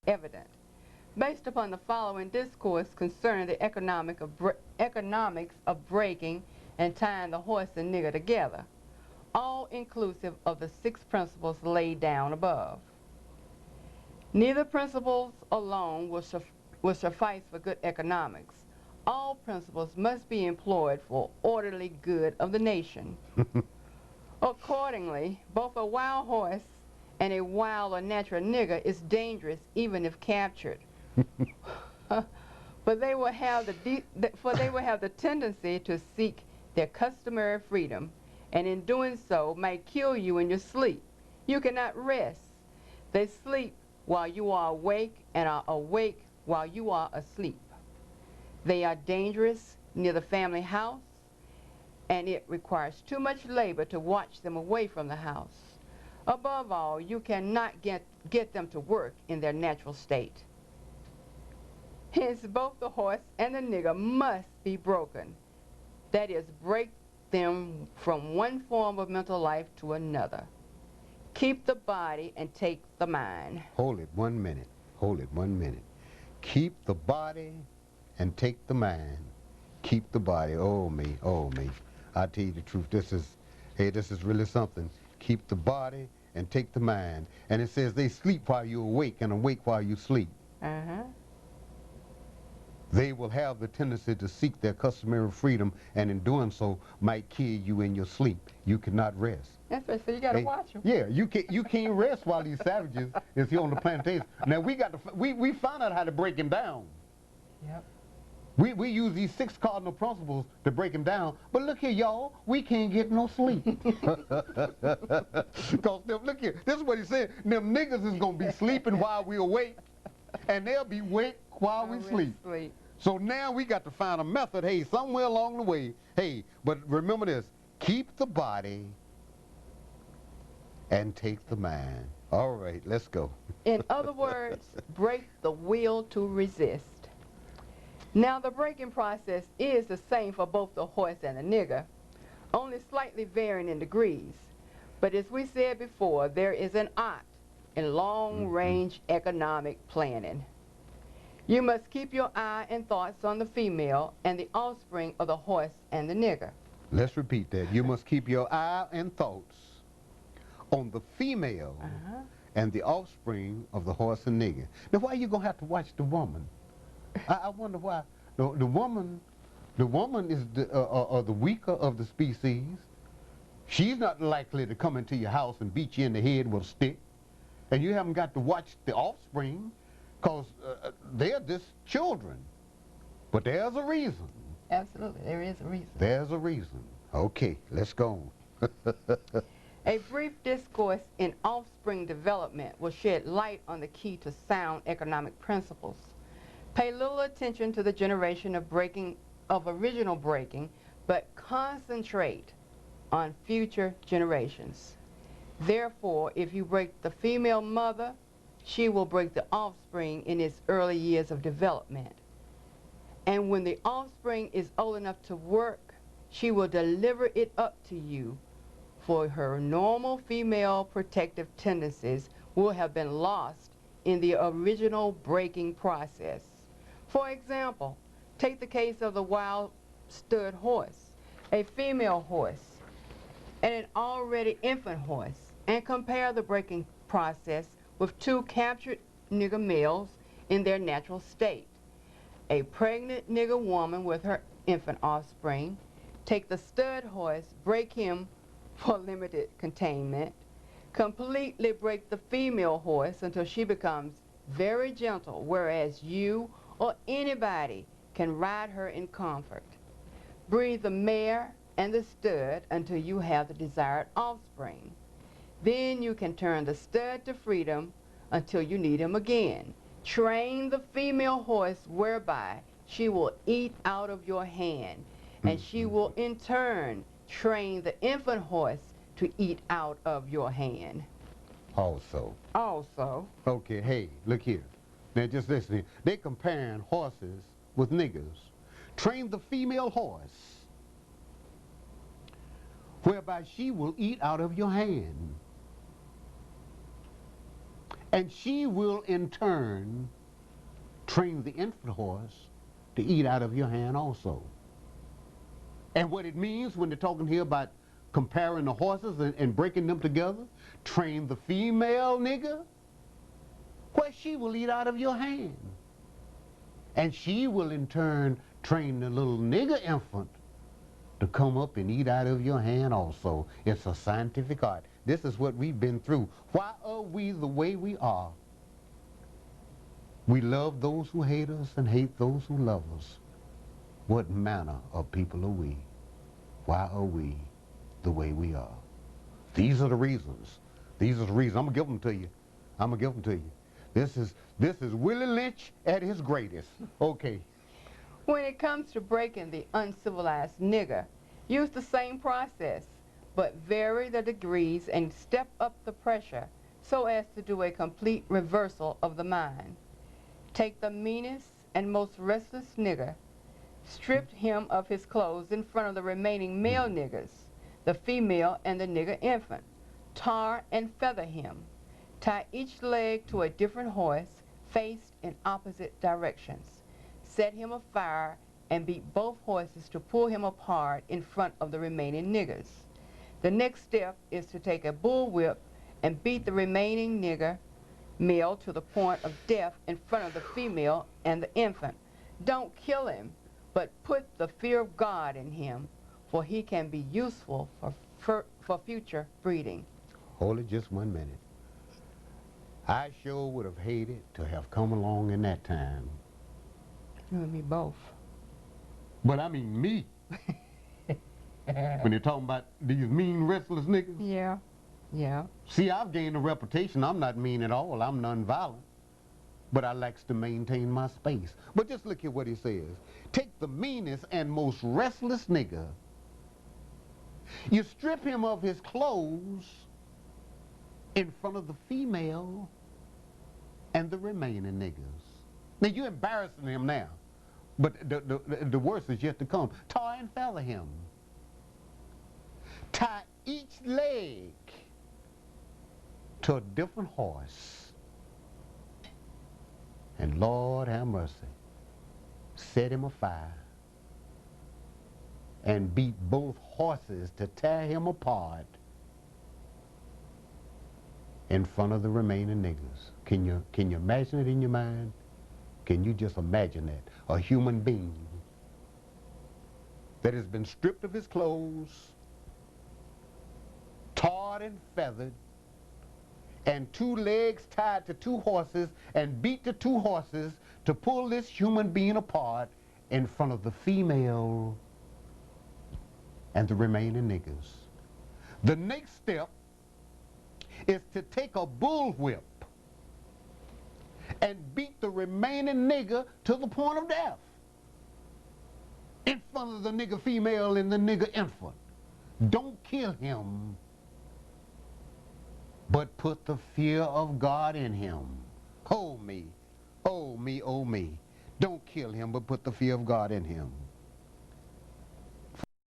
evident. Based upon the following discourse concerning the economics of breaking and tying the horse and nigger together, all inclusive of the 6 principles laid down above. Neither principles alone will suffice for good economics. All principles must be employed for orderly good of the nation. Accordingly, both a wild horse and a wild or natural nigger is dangerous even if captured. But they will have the tendency to seek their customary freedom, and in doing so might kill you in your sleep. You cannot rest. They sleep while you are awake and are awake while you are asleep. They are dangerous near the family house, and it requires too much labor to watch them away from the house. Above all, you cannot get them to work in their natural state. Hence, both the horse and the nigger must be broken. That is, break them from one form of mental life to another. Keep the body and take the mind. Hold it 1 minute. Hold it 1 minute. Keep the body and take the mind. Keep the body. Oh me, oh me. I tell you the truth, this is really something. Keep the body and take the mind. And it says they sleep while you're awake and awake while you sleep. They will have the tendency to seek their customary freedom, and in doing so might kill you in your sleep. You cannot rest. That's right, so you gotta watch them. Yeah, you can't rest while these savages is here on the plantation. Now we found out how to break him down. Yep. We use these 6 cardinal principles to break him down, but look here, y'all, we can't get no sleep. Because look here, this is what he said. Them niggas is gonna be sleeping while we awake, and they'll be awake while we sleep. So now we got to find a method, hey, somewhere along the way, hey, but remember this, keep the body and take the mind. All right, let's go. In other words, break the will to resist. Now the breaking process is the same for both the horse and the nigger, only slightly varying in degrees. But as we said before, there is an art in long-range economic planning. You must keep your eye and thoughts on the female and the offspring of the horse and the nigger. Let's repeat that. You must keep your eye and thoughts on the female and the offspring of the horse and nigger. Now, why are you going to have to watch the woman? I wonder why. The woman is the weaker of the species. She's not likely to come into your house and beat you in the head with a stick. And you haven't got to watch the offspring, because they're just children. But there's a reason. Absolutely, there is a reason. There's a reason. Okay, let's go on. A brief discourse in offspring development will shed light on the key to sound economic principles. Pay little attention to the generation of original breaking, but concentrate on future generations. Therefore, if you break the female mother, she will break the offspring in its early years of development. And when the offspring is old enough to work, she will deliver it up to you, for her normal female protective tendencies will have been lost in the original breaking process. For example, take the case of the wild stud horse, a female horse, and an already infant horse, and compare the breaking process with 2 captured nigger males in their natural state. A pregnant nigger woman with her infant offspring, take the stud horse, break him for limited containment, completely break the female horse until she becomes very gentle, whereas you or anybody can ride her in comfort. Breed the mare and the stud until you have the desired offspring. Then you can turn the stud to freedom until you need him again. Train the female horse whereby she will eat out of your hand, and she will in turn train the infant horse to eat out of your hand. Also. Okay, hey, look here. Now just listen here. They're comparing horses with niggers. Train the female horse whereby she will eat out of your hand. And she will in turn train the infant horse to eat out of your hand also. And what it means when they're talking here about comparing the horses and breaking them together, train the female nigger where she will eat out of your hand. And she will in turn train the little nigger infant to come up and eat out of your hand also. It's a scientific art. This is what we've been through. Why are we the way we are? We love those who hate us and hate those who love us. What manner of people are we? Why are we the way we are? These are the reasons. These are the reasons. I'm going to give them to you. I'm going to give them to you. This is Willie Lynch at his greatest. Okay. When it comes to breaking the uncivilized nigger, use the same process, but vary the degrees and step up the pressure so as to do a complete reversal of the mind. Take the meanest and most restless nigger, strip him of his clothes in front of the remaining male niggers, the female and the nigger infant. Tar and feather him. Tie each leg to a different horse, faced in opposite directions. Set him afire and beat both horses to pull him apart in front of the remaining niggers. The next step is to take a bullwhip and beat the remaining nigger male to the point of death in front of the female and the infant. Don't kill him, but put the fear of God in him, for he can be useful for future breeding. Hold it just 1 minute. I sure would have hated to have come along in that time. You and me both. But I mean me. When you're talking about these mean, restless niggas. Yeah, yeah. See, I've gained a reputation. I'm not mean at all. I'm nonviolent. But I likes to maintain my space. But just look at what he says. Take the meanest and most restless nigger. You strip him of his clothes in front of the female and the remaining niggers. Now, you're embarrassing him now. But the worst is yet to come. Tar and feather him. Tie each leg to a different horse. And Lord have mercy, set him afire and beat both horses to tear him apart in front of the remaining niggers. Can you imagine it in your mind? Can you just imagine that? A human being that has been stripped of his clothes, tarred and feathered, and 2 legs tied to 2 horses, and beat the 2 horses to pull this human being apart in front of the female and the remaining niggers. The next step is to take a bullwhip and beat the remaining nigger to the point of death in front of the nigger female and the nigger infant. Don't kill him, but put the fear of God in him. Oh me, oh me, oh me. Don't kill him, but put the fear of God in him.